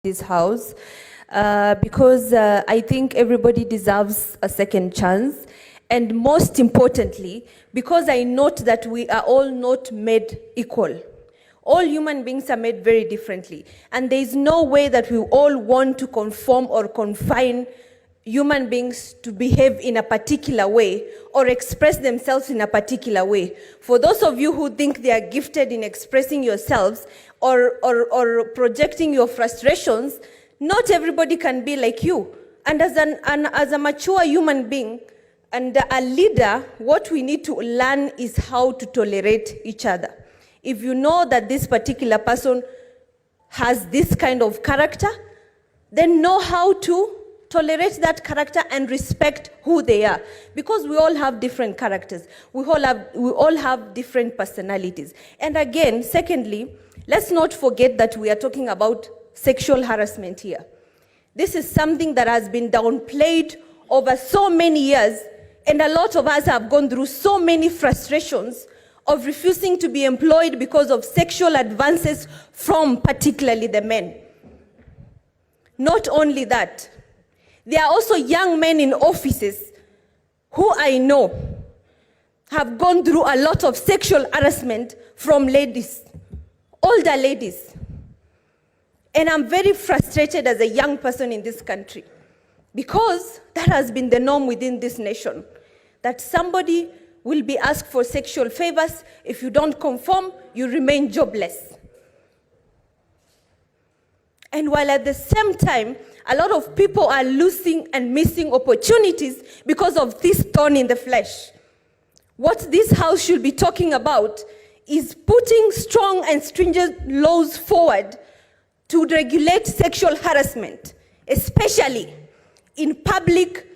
this house because I think everybody deserves a second chance, and most importantly, because I note that we are all not made equal. All human beings are made very differently, and there is no way that we all want to conform or confine human beings to behave in a particular way or express themselves in a particular way. For those of you who think they are gifted in expressing yourselves or projecting your frustrations, not everybody can be like you. And as a mature human being and a leader, what we need to learn is how to tolerate each other. If you know that this particular person has this kind of character, then know how to tolerate that character and respect who they are. Because we all have different characters. We all have different personalities. And again, secondly, let's not forget that we are talking about sexual harassment here. This is something that has been downplayed over so many years, and a lot of us have gone through so many frustrations of refusing to be employed because of sexual advances from particularly the men. Not only that, there are also young men in offices who I know have gone through a lot of sexual harassment from ladies, older ladies. And I'm very frustrated as a young person in this country because that has been the norm within this nation, that somebody will be asked for sexual favors. If you don't conform, you remain jobless. And while at the same time, a lot of people are losing and missing opportunities because of this thorn in the flesh. What this house should be talking about is putting strong and stringent laws forward to regulate sexual harassment, especially in public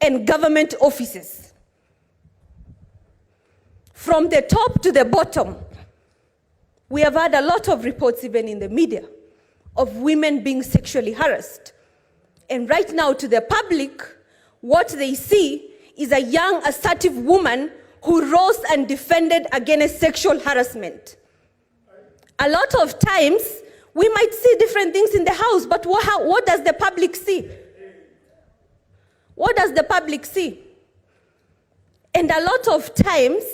and government offices. From the top to the bottom, we have had a lot of reports, even in the media, of women being sexually harassed. And right now, to the public, what they see is a young, assertive woman who rose and defended against sexual harassment. A lot of times, we might see different things in the house, but what does the public see? What does the public see? And a lot of times,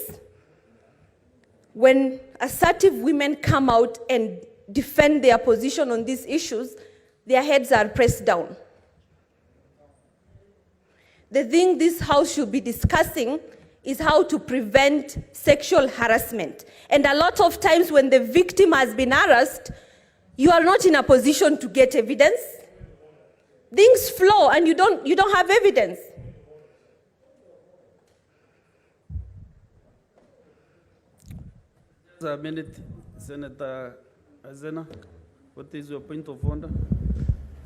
when assertive women come out and defend their position on these issues, their heads are pressed down. The thing this house should be discussing is how to prevent sexual harassment. And a lot of times when the victim has been harassed, you are not in a position to get evidence. Things flow and you don't have evidence. A minute, Senator Hezena, what is your point of order?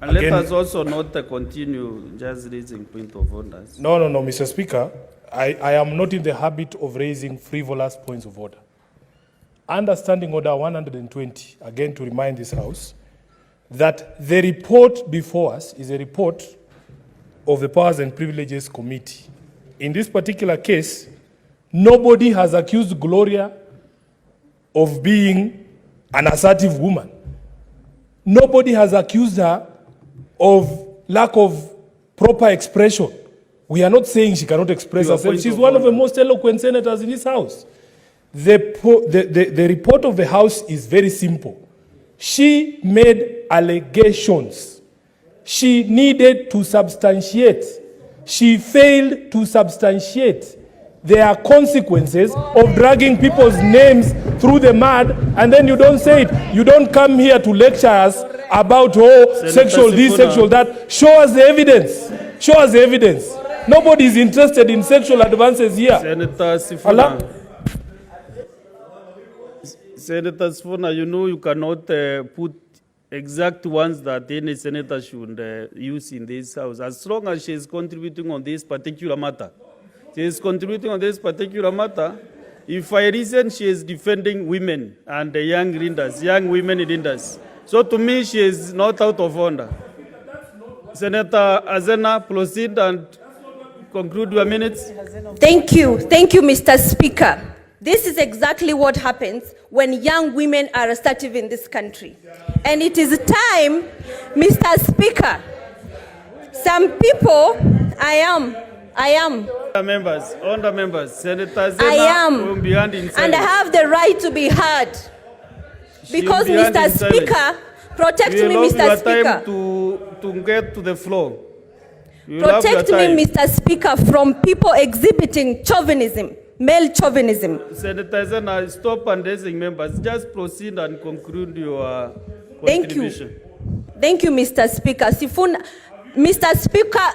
And again, let us also not continue just raising point of orders. No, Mr. Speaker. I am not in the habit of raising frivolous points of order. Understanding Order 120, again to remind this House, that the report before us is a report of the Powers and Privileges Committee. In this particular case, nobody has accused Gloria of being an assertive woman. Nobody has accused her of lack of proper expression. We are not saying she cannot express herself. She's one of the most eloquent senators in this House. The report of the House is very simple. She made allegations. She needed to substantiate. She failed to substantiate. There are consequences of dragging people's names through the mud, and then you don't say it. You don't come here to lecture us about, sexual this, sexual that. Show us the evidence. Show us the evidence. Nobody is interested in sexual advances here. Senator Sifuna. Senator Sifuna, you know you cannot put exact ones that any senator should use in this House. As long as she is contributing on this particular matter. She is contributing on this particular matter. If I reason she is defending women and the young leaders, young women leaders. So to me, she is not out of order. Senator Hezena, proceed and conclude your minutes. Thank you, Mr. Speaker. This is exactly what happens when young women are assertive in this country. And it is time, Mr. Speaker, some people, I am. Honourable members, Senator Hezena I am. will be hand in And silence. I have the right to be heard. Because, She'll be hand Mr. in silence. Speaker, protect me, You will have Mr. your Speaker. time to get to the floor. You will have your Protect me, time. Mr. Speaker, from people exhibiting chauvinism, male chauvinism. Senator Hezena, stop addressing members. Just proceed and conclude your Thank you. contribution. Thank you, Mr. Speaker. Sifuna, Mr. Speaker,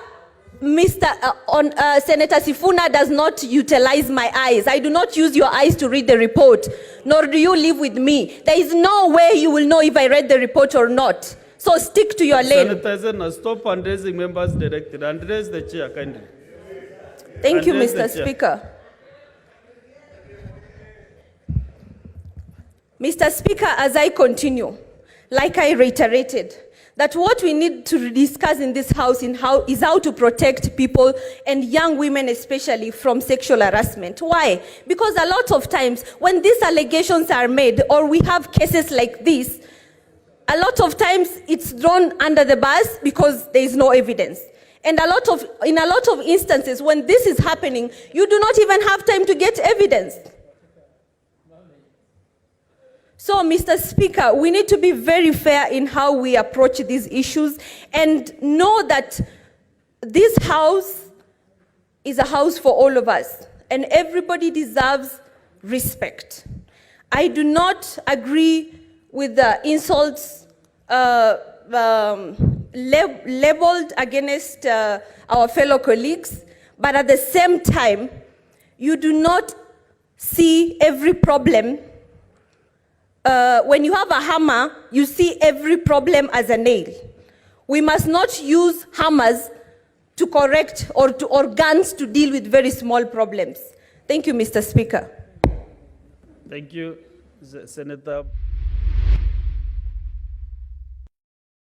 Senator Sifuna does not utilize my eyes. I do not use your eyes to read the report, nor do you live with me. There is no way you will know if I read the report or not. So stick to your lane. Senator Hezena, stop addressing members directly. Address the chair kindly. Thank you, Address the Mr. chair. Speaker. Mr. Speaker, as I continue, like I reiterated, that what we need to discuss in this house is how to protect people and young women especially from sexual harassment. Why? Because a lot of times when these allegations are made or we have cases like this, a lot of times it's thrown under the bus because there is no evidence. And in a lot of instances when this is happening, you do not even have time to get evidence. So, Mr. Speaker, we need to be very fair in how we approach these issues and know that this house is a house for all of us and everybody deserves respect. I do not agree with the insults labeled against our fellow colleagues, but at the same time, you do not see every problem. When you have a hammer, you see every problem as a nail. We must not use hammers to correct or guns to deal with very small problems. Thank you, Mr. Speaker. Thank you, Senator.